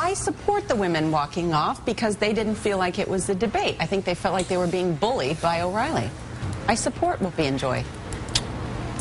I support the women walking off because they didn't feel like it was a debate. I think they felt like they were being bullied by O'Reilly. I support Whoopi and Joy.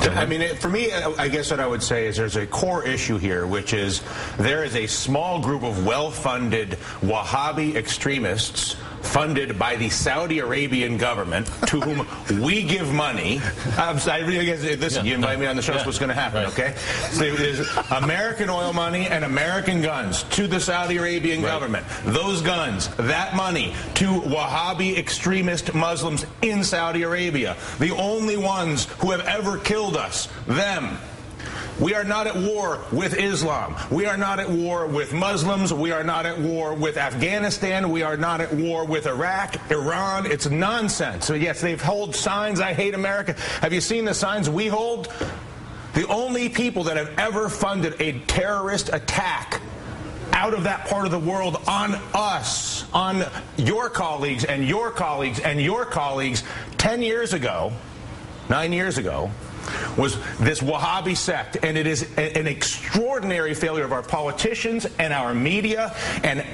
I mean, for me, I guess what I would say is there's a core issue here, which is there is a small group of well-funded Wahhabi extremists funded by the Saudi Arabian government to whom we give money. I really guess, listen, you invite me on the show, so what's going to happen, okay? So there's American oil money and American guns to the Saudi Arabian government. Those guns, that money, to Wahhabi extremist Muslims in Saudi Arabia. The only ones who have ever killed us, them. We are not at war with Islam. We are not at war with Muslims. We are not at war with Afghanistan. We are not at war with Iraq, Iran. It's nonsense. So yes, they hold signs, I hate America. Have you seen the signs we hold? The only people that have ever funded a terrorist attack out of that part of the world on us, on your colleagues and your colleagues and your colleagues 10 years ago, 9 years ago, was this Wahhabi sect, and it is an extraordinary failure of our politicians and our media and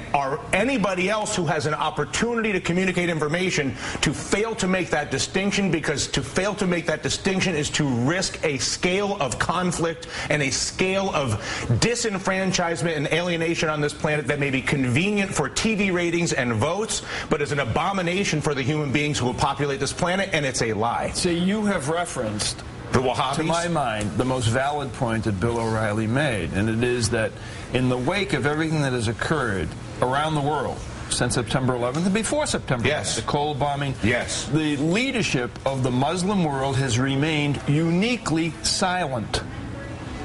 anybody else who has an opportunity to communicate information to fail to make that distinction, because to fail to make that distinction is to risk a scale of conflict and a scale of disenfranchisement and alienation on this planet that may be convenient for TV ratings and votes, but is an abomination for the human beings who will populate this planet, and it's a lie. So you have referenced, the Wahhabis? To my mind, the most valid point that Bill O'Reilly made, and it is that in the wake of everything that has occurred around the world since September 11th and before September 11th, the Cole bombing, the leadership of the Muslim world has remained uniquely silent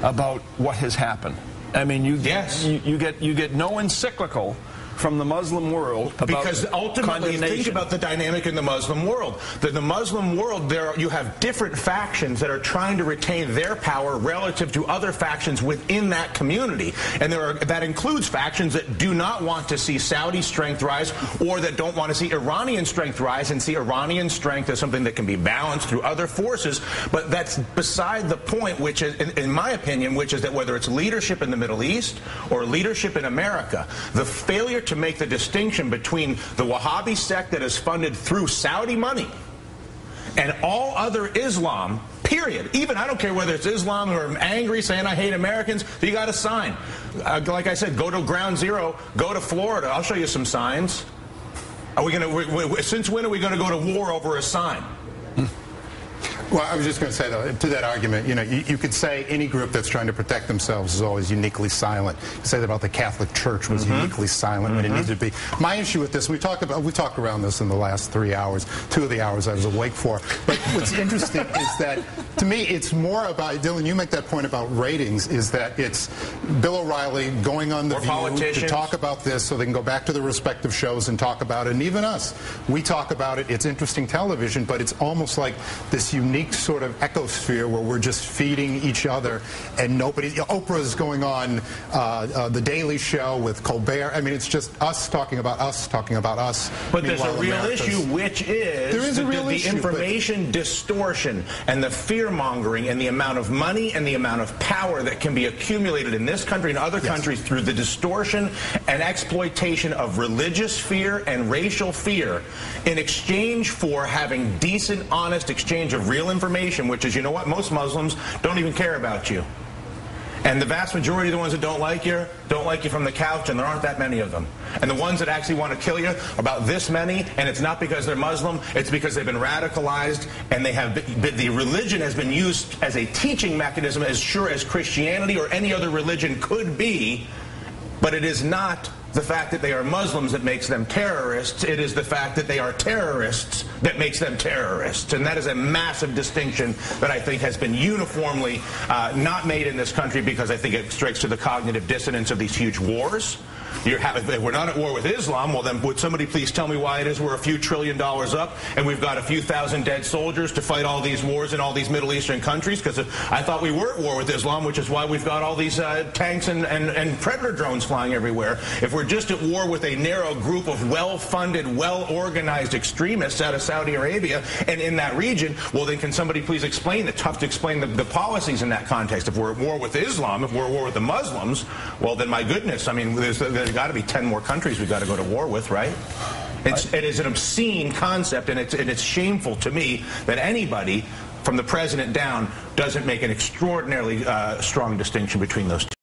about what has happened. I mean, you get no encyclical from the Muslim world about because ultimately think about the dynamic in the Muslim world. The Muslim world, you have different factions that are trying to retain their power relative to other factions within that community, and that includes factions that do not want to see Saudi strength rise, or that don't want to see Iranian strength rise and see Iranian strength as something that can be balanced through other forces. But that's beside the point, which is, in my opinion, which is that whether it's leadership in the Middle East or leadership in America, the failure to make the distinction between the Wahhabi sect that is funded through Saudi money and all other Islam, period. Even, I don't care whether it's Islam or I'm angry saying I hate Americans, you got a sign. Like I said, go to ground zero, go to Florida. I'll show you some signs. Are we going to, since when are we going to go to war over a sign? Well, I was just going to say, though, to that argument, you know, you could say any group that's trying to protect themselves is always uniquely silent. You say that about the Catholic Church was uniquely silent when it needed to be. My issue with this, we talked around this in the last 3 hours, 2 of the hours I was awake for. But what's interesting is that, to me, it's more about, Dylan, you make that point about ratings, is that it's Bill O'Reilly going on The View to talk about this so they can go back to their respective shows and talk about it. And even us, we talk about it. It's interesting television, but it's almost like this unique sort of ecosphere where we're just feeding each other, and nobody. Oprah's going on The Daily Show with Colbert. I mean, it's just us talking about us talking about us. But there's a real issue, which is the information distortion and the fear mongering and the amount of money and the amount of power that can be accumulated in this country and other countries through the distortion and exploitation of religious fear and racial fear in exchange for having decent, honest exchange of real information, which is, you know what, most Muslims don't even care about you. And the vast majority of the ones that don't like you from the couch, and there aren't that many of them. And the ones that actually want to kill you, about this many, and it's not because they're Muslim, it's because they've been radicalized, and the religion has been used as a teaching mechanism as sure as Christianity or any other religion could be, but it is not the fact that they are Muslims that makes them terrorists. It is the fact that they are terrorists that makes them terrorists. And that is a massive distinction that I think has been uniformly not made in this country, because I think it strikes to the cognitive dissonance of these huge wars. If we're not at war with Islam, well then would somebody please tell me why it is we're a few $1 trillion up and we've got a few thousand dead soldiers to fight all these wars in all these Middle Eastern countries? Because I thought we were at war with Islam, which is why we've got all these tanks and Predator drones flying everywhere. If we're just at war with a narrow group of well-funded, well-organized extremists out of Saudi Arabia and in that region, well then can somebody please explain, it's tough to explain the policies in that context. If we're at war with Islam, if we're at war with the Muslims, well then my goodness, I mean there's there's got to be 10 more countries we've got to go to war with, right? It is an obscene concept, and it's shameful to me that anybody, from the president down, doesn't make an extraordinarily strong distinction between those two.